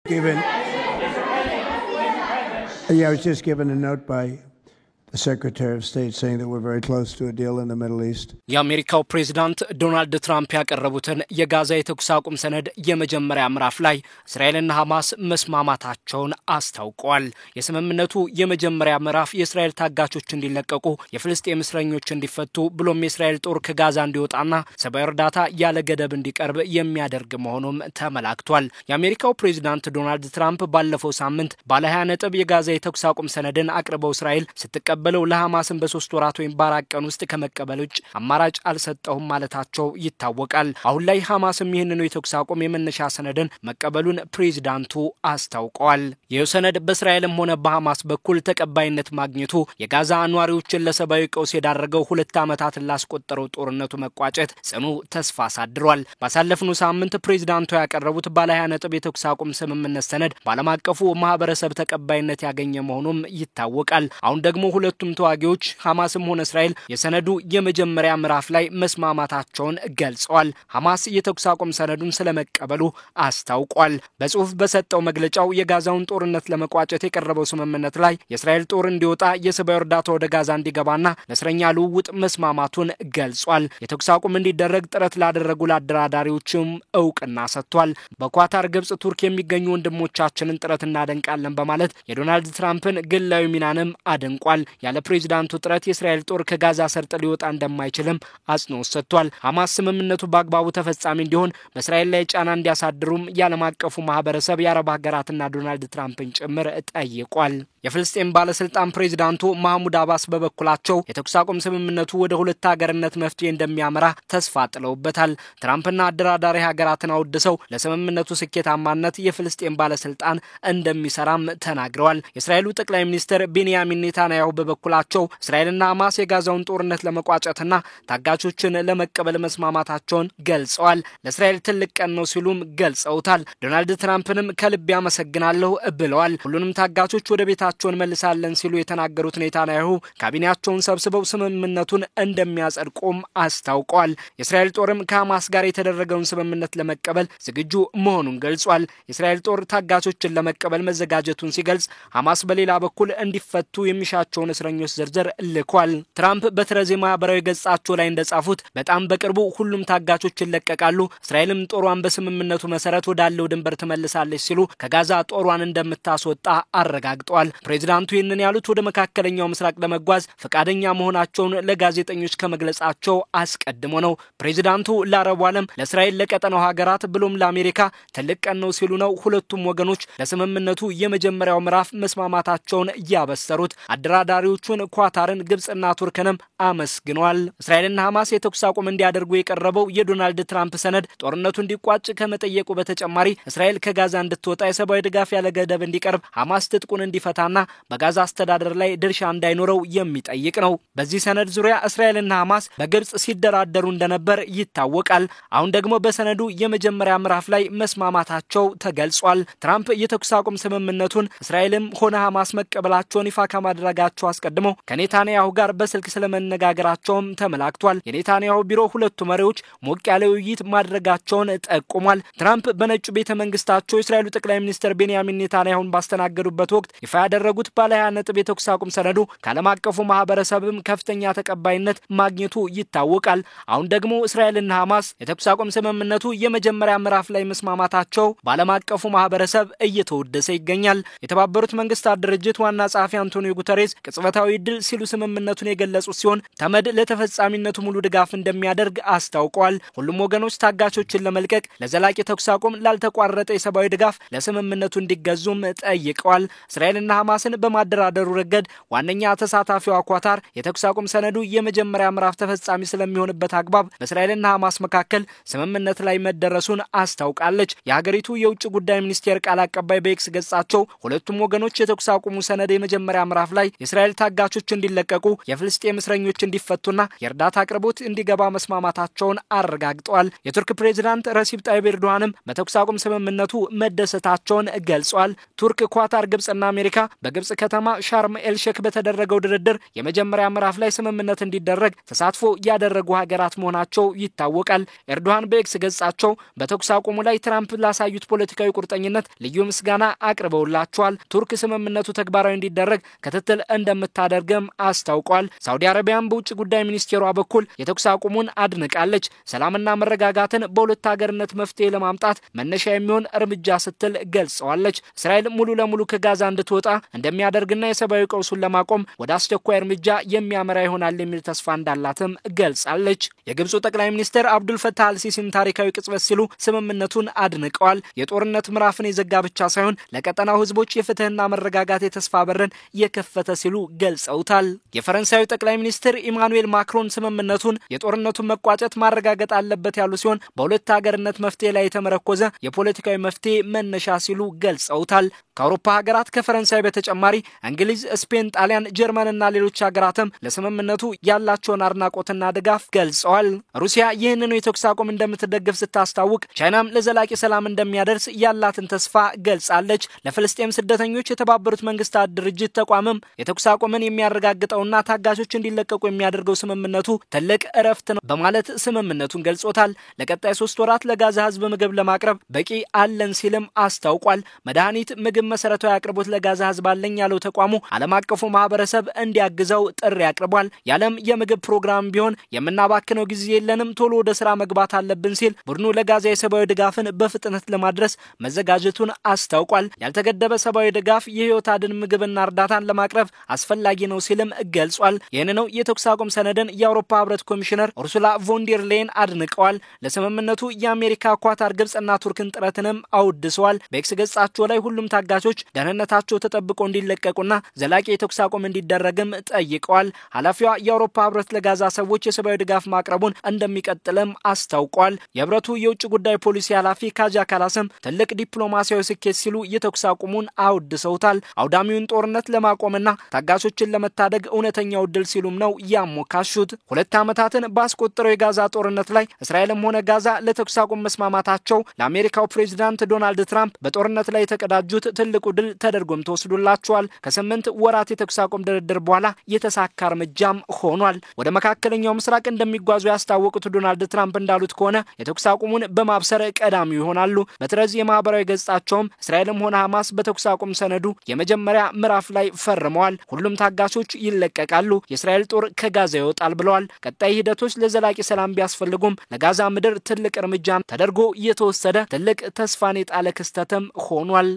Given, I was just given a note by the Secretary of State saying that we're very close to a deal in the Middle East. የአሜሪካው ፕሬዝዳንት ዶናልድ ትራምፕ ያቀረቡትን የጋዛ የተኩስ አቁም ሰነድ የመጀመሪያ ምዕራፍ ላይ እስራኤልና ሐማስ መስማማታቸውን አስታውቀዋል። የስምምነቱ የመጀመሪያ ምዕራፍ የእስራኤል ታጋቾች እንዲለቀቁ፣ የፍልስጤም እስረኞች እንዲፈቱ ብሎም የእስራኤል ጦር ከጋዛ እንዲወጣና ሰብአዊ እርዳታ ያለ ገደብ እንዲቀርብ የሚያደርግ መሆኑም ተመላክቷል። የአሜሪካው ፕሬዝዳንት ዶናልድ ትራምፕ ባለፈው ሳምንት ባለ 20 ነጥብ የጋዛ የተኩስ አቁም ሰነድን አቅርበው እስራኤል ስትቀበለው ለሐማስን በ3 ወራት ወይም በ4 ቀን ውስጥ ከመቀበል ውጭ አማራጭ አልሰጠውም ማለታቸው ይታወቃል። አሁን ላይ ሐማስም ይህንን የተኩስ አቁም የመነሻ ሰነድን መቀበሉን ፕሬዝዳንቱ አስታውቀዋል። ይህ ሰነድ በእስራኤልም ሆነ በሐማስ በኩል ተቀባይነት ማግኘቱ የጋዛ ነዋሪዎችን ለሰብአዊ ቀውስ የዳረገው 2 ዓመታት ላስቆጠረው ጦርነቱ መቋጨት ጽኑ ተስፋ አሳድሯል። ባሳለፍነው ሳምንት ፕሬዝዳንቱ ያቀረቡት ባለ 20 ነጥብ የተኩስ አቁም ስምምነት ሰነድ ባለም አቀፉ ማህበረሰብ ተቀባይነት ያገኘ መሆኑም ይታወቃል። አሁን ደግሞ ሁለቱም ተዋጊዎች ሐማስም ሆነ እስራኤል የሰነዱ የመጀመሪያ ምዕራፍ ላይ መስማማታቸውን ገልጸዋል። ሐማስ የተኩስ አቁም ሰነዱን ስለመቀበሉ አስታውቋል። በጽሁፍ በሰጠው መግለጫው የጋዛውን ጦርነት ለመቋጨት የቀረበው ስምምነት ላይ የእስራኤል ጦር እንዲወጣ፣ የሰብአዊ እርዳታ ወደ ጋዛ እንዲገባና ለእስረኛ ልውውጥ መስማማቱን ገልጿል። የተኩስ አቁም እንዲደረግ ጥረት ላደረጉ ለአደራዳሪዎችም እውቅና ሰጥቷል። በኳታር፣ ግብጽ፣ ቱርክ የሚገኙ ወንድሞቻችንን ጥረት እናደንቃለን በማለት የዶናልድ ትራምፕን ግላዊ ሚናንም አድንቋል። ያለ ፕሬዝዳንቱ ጥረት የእስራኤል ጦር ከጋዛ ሰርጥ ሊወጣ እንደማይችልም አጽንኦት ሰጥቷል። ሐማስ ስምምነቱ በአግባቡ ተፈጻሚ እንዲሆን በእስራኤል ላይ ጫና እንዲያሳድሩም የዓለም አቀፉ ማህበረሰብ የአረብ ሀገራትና ዶናልድ ትራምፕን ጭምር ጠይቋል። የፍልስጤም ባለስልጣን ፕሬዝዳንቱ ማህሙድ አባስ በበኩላቸው የተኩስ አቁም ስምምነቱ ወደ ሁለት ሀገርነት መፍትሄ እንደሚያመራ ተስፋ ጥለውበታል። ትራምፕና አደራዳሪ ሀገራትን አውድሰው ለስምምነቱ ስኬታማነት የፍልስጤም ባለስልጣን እንደሚሰራም ተናግረዋል። የእስራኤሉ ጠቅላይ ሚኒስትር ቤንያሚን ኔታንያሁ በበኩላቸው እስራኤልና ሐማስ የጋዛውን ጦርነት ለመቋጨትና ታጋቾችን ለመቀበል መስማማታቸውን ገልጸዋል። ለእስራኤል ትልቅ ቀን ነው ሲሉም ገልጸውታል። ዶናልድ ትራምፕንም ከልብ ያመሰግናለሁ ብለዋል። ሁሉንም ታጋቾች ወደ ቤታቸውን መልሳለን ሲሉ የተናገሩት ኔታንያሁ ካቢኔያቸውን ሰብስበው ስምምነቱን እንደሚያጸድቁም አስታውቀዋል። የእስራኤል ጦርም ከሐማስ ጋር የተደረገውን ስምምነት ለመቀበል ዝግጁ መሆኑን ገልጿል። የእስራኤል ጦር ታጋቾችን ለመቀበል መዘጋጀቱን ሲገልጽ፣ ሐማስ በሌላ በኩል እንዲፈቱ የሚሻቸውን እስረኞች ዝርዝር ልኳል። ትራምፕ በትረዜ ማህበራዊ ገጻቸው ላይ እንደጻፉት በጣም በቅርቡ ሁሉም ታጋቾች ይለቀቃሉ፣ እስራኤልም ጦሯን በስምምነቱ መሰረት ወዳለው ድንበር ትመልሳለች ሲሉ ከጋዛ ጦሯን እንደምታስወጣ አረጋግጠዋል። ፕሬዝዳንቱ ይህንን ያሉት ወደ መካከለኛው ምስራቅ ለመጓዝ ፈቃደኛ መሆናቸውን ለጋዜጠኞች ከመግለጻቸው አስቀድሞ ነው። ፕሬዝዳንቱ ለአረቡ ዓለም፣ ለእስራኤል፣ ለቀጠናው ሀገራት ብሎም ለአሜሪካ ትልቅ ቀን ነው ሲሉ ነው ሁለቱም ወገኖች ለስምምነቱ የመጀመሪያው ምዕራፍ መስማማታቸውን ያበሰሩት። አደራዳሪዎቹን ኳታርን፣ ግብጽና ቱርክንም አመስግኗል። እስራኤልና ሐማስ የተኩስ አቁም እንዲያደርጉ የቀረበው የዶናልድ ትራምፕ ሰነድ ጦርነቱ እንዲቋጭ ከመጠየቁ በተጨማሪ እስራኤል ከጋዛ እንድትወጣ፣ የሰብአዊ ድጋፍ ያለ ገደብ እንዲቀርብ፣ ሐማስ ትጥቁን እንዲፈታና በጋዛ አስተዳደር ላይ ድርሻ እንዳይኖረው የሚጠይቅ ነው። በዚህ ሰነድ ዙሪያ እስራኤልና ሐማስ በግብጽ ሲደራደሩ እንደነበር ይታወቃል። አሁን ደግሞ በሰነዱ የመጀመሪያ ምዕራፍ ላይ መስማማታቸው ተገልጿል። ትራምፕ የተኩስ አቁም ስምምነቱን እስራኤልም ሆነ ሐማስ መቀበላቸውን ይፋ ከማድረጋቸው አስቀድሞ ከኔታንያሁ ጋር በስልክ ስለመነጋገራቸውም ተመላክቷል። የኔታንያሁ ቢሮ ሁለቱ መሪዎች ሞቅ ያለ ውይይት ማድረጋቸውን ጠቁሟል። ትራምፕ በነጩ ቤተ መንግስታቸው የእስራኤሉ ጠቅላይ ሚኒስትር ቤንያሚን ኔታንያሁን ባስተናገዱበት ወቅት ይፋ ያደረጉት ባለ 20 ነጥብ የተኩስ አቁም ሰነዱ ከዓለም አቀፉ ማህበረሰብም ከፍተኛ ተቀባይነት ማግኘቱ ይታወቃል። አሁን ደግሞ እስራኤልና ሐማስ የተኩስ አቁም ስምምነቱ የመጀመሪያ ምዕራፍ ላይ መስማማታቸው በዓለም አቀፉ ማህበረሰብ እየተወደሰ ይገኛል። የተባበሩት መንግስታት ድርጅት ዋና ጸሐፊ አንቶኒዮ ጉተሬስ ቅጽበታዊ ድል ሲሉ ስምምነቱን የገለጹ ሲሆን ተመድ ለተፈጻሚነቱ ሙሉ ድጋፍ እንደሚያደርግ አስታውቀዋል። ሁሉም ወገኖች ታጋቾችን ለመልቀቅ፣ ለዘላቂ ተኩስ አቁም፣ ላልተቋረጠ የሰብአዊ ድጋፍ ለስምምነቱ እንዲገዙም ጠይቀዋል። እስራኤልና ሐማስን በማደራደሩ ረገድ ዋነኛ ተሳታፊዋ ኳታር የተኩስ አቁም ሰነዱ የመጀመሪያ ምዕራፍ ተፈጻሚ ስለሚሆንበት አግባብ በእስራኤልና ሐማስ መካከል ስምምነት ላይ መደረሱን አስታውቃለች። የሀገሪቱ የውጭ ጉዳይ ሚኒስቴር ቃል አቀባይ በኤክስ ገጻቸው ሁለቱም ወገኖች የተኩስ አቁሙ ሰነድ የመጀመሪያ ምዕራፍ ላይ የእስራኤል ታጋቾች እንዲለቀቁ የፍልስጤም እስረኞች እንዲፈቱና የእርዳታ አቅርቦት እንዲገባ መስማማታቸውን አረጋግጠዋል። የቱርክ ፕሬዝዳንት ረሲፕ ጣይብ ኤርዶዋንም በተኩስ አቁም ስምምነቱ መደሰታቸውን ገልጸዋል። ቱርክ፣ ኳታር፣ ግብጽና አሜሪካ በግብጽ ከተማ ሻርም ኤልሼክ በተደረገው ድርድር የመጀመሪያ ምዕራፍ ላይ ስምምነት እንዲደረግ ተሳትፎ ያደረጉ ሀገራት መሆናቸው ይታወቃል። ኤርዶዋን በኤክስ ገጻቸው በተኩስ አቁሙ ላይ ትራምፕ ላሳዩት ፖለቲካዊ ቁርጠኝነት ልዩ ምስጋና አቅርበውላቸዋል። ቱርክ ስምምነቱ ተግባራዊ እንዲደረግ ክትትል እንደምታደርግም አስታውቋል። ሳውዲ አረቢያን በውጭ ጉዳይ ሚኒስቴሯ በኩል የተኩስ አቁሙን አድንቃለች። ሰላምና መረጋጋትን በሁለት ሀገርነት መፍትሄ ለማምጣት መነሻ የሚሆን እርምጃ ስትል ገልጸዋለች። እስራኤል ሙሉ ለሙሉ ከጋዛ እንድትወጣ እንደሚያደርግና የሰብአዊ ቀውሱን ለማቆም ወደ አስቸኳይ እርምጃ የሚያመራ ይሆናል የሚል ተስፋ እንዳላትም ገልጻለች። የግብፁ ጠቅላይ ሚኒስትር አብዱል ፈታህ አልሲሲም ታሪካዊ ቅጽበት ሲሉ ስምምነቱን አድንቀዋል። የጦርነት ምዕራፍን የዘጋ ብቻ ሳይሆን ለቀጠናው ህዝቦች የፍትህና መረጋጋት የተስፋ በርን የከፈተ ሲሉ ገልጸውታል። የፈረንሳዩ ጠቅላይ ሚኒስትር ኢማኑኤል ማክሮን ስምምነቱን የጦርነቱን መቋጨት ማረጋገጥ አለበት ያሉ ሲሆን በሁለት ሀገርነት መፍትሄ ላይ የተመረኮዘ የፖለቲካዊ መፍትሄ መነሻ ሲሉ ገልጸውታል። ከአውሮፓ ሀገራት ከፈረንሳይ በተጨማሪ እንግሊዝ፣ ስፔን፣ ጣሊያን፣ ጀርመንና ሌሎች ሀገራትም ለስምምነቱ ያላቸውን አድናቆትና ድጋፍ ገልጸዋል። ሩሲያ ይህንኑ የተኩስ አቁም እንደምትደግፍ ስታስታውቅ ቻይናም ለዘላቂ ሰላም እንደሚያደርስ ያላትን ተስፋ ገልጻለች። ለፍልስጤም ስደተኞች የተባበሩት መንግስታት ድርጅት ተቋምም የተኩስ አቁምን የሚያረጋግጠውና ታጋቾች እንዲለቀቁ የሚያደርገው ስምምነቱ ትልቅ እረፍት ነው በማለት ስምምነቱን ገልጾታል። ለቀጣይ 3 ወራት ለጋዛ ህዝብ ምግብ ለማቅረብ በቂ አለን ሲልም አስታውቋል። መድኃኒት፣ ምግብ፣ መሰረታዊ አቅርቦት ለጋዛ ህዝብ አለኝ ያለው ተቋሙ ዓለም አቀፉ ማህበረሰብ እንዲያግዘው ጥሪ አቅርቧል። የዓለም የምግብ ፕሮግራም ቢሆን የምናባክነው ጊዜ የለንም፣ ቶሎ ወደ ስራ መግባት አለብን ሲል ቡድኑ ለጋዛ የሰብአዊ ድጋፍን በፍጥነት ለማድረስ መዘጋጀቱን አስታውቋል። ያልተገደበ ሰብአዊ ድጋፍ የህይወት አድን ምግብና እርዳታን ለማቅረብ አስፈላጊ ነው ሲልም ገልጿል። ይህን ነው የተኩስ አቁም ሰነድን የአውሮፓ ህብረት ኮሚሽነር ኡርሱላ ቮን ዴር ሌየን አድንቀዋል። ለስምምነቱ የአሜሪካ፣ ኳታር፣ ግብጽና ቱርክን ጥረትንም አውድሰዋል። በኤክስ ገጻቸው ላይ ሁሉም ታጋቾች ደህንነታቸው ተጠብቆ እንዲለቀቁና ዘላቂ የተኩስ አቁም እንዲደረግም ጠይቀዋል። ኃላፊዋ የአውሮፓ ህብረት ለጋዛ ሰዎች የሰብአዊ ድጋፍ ማቅረቡን እንደሚቀጥልም አስታውቋል። የህብረቱ የውጭ ጉዳይ ፖሊሲ ኃላፊ ካጃ ካላስም ትልቅ ዲፕሎማሲያዊ ስኬት ሲሉ የተኩስ አቁሙን አውድሰውታል። አውዳሚውን ጦርነት ለማቆምና ታጋቾችን ለመታደግ እውነተኛው ድል ሲሉም ነው ያሞካሹት። 2 ዓመታትን ባስቆጠረው የጋዛ ጦርነት ላይ እስራኤልም ሆነ ጋዛ ለተኩስ አቁም መስማማታቸው ለአሜሪካው ፕሬዝዳንት ዶናልድ ትራምፕ በጦርነት ላይ የተቀዳጁት ትልቁ ድል ተደርጎም ተወስዶላቸዋል። ከ8 ወራት የተኩስ አቁም ድርድር በኋላ የተሳካ እርምጃም ሆኗል። ወደ መካከለኛው ምስራቅ እንደሚጓዙ ያስታወቁት ዶናልድ ትራምፕ እንዳሉት ከሆነ የተኩስ አቁሙን በማብሰር ቀዳሚው ይሆናሉ። በትረዚ የማህበራዊ ገጻቸውም እስራኤልም ሆነ ሐማስ በተኩስ አቁም ሰነዱ የመጀመሪያ ምዕራፍ ላይ ፈርመዋል። ሁሉም ታጋቾች ይለቀቃሉ፣ የእስራኤል ጦር ከጋዛ ይወጣል ብለዋል። ቀጣይ ሂደቶች ለዘላቂ ሰላም ቢያስፈልጉም ለጋዛ ምድር ትልቅ እርምጃ ተደርጎ የተወሰደ ትልቅ ተስፋን የጣለ ክስተትም ሆኗል።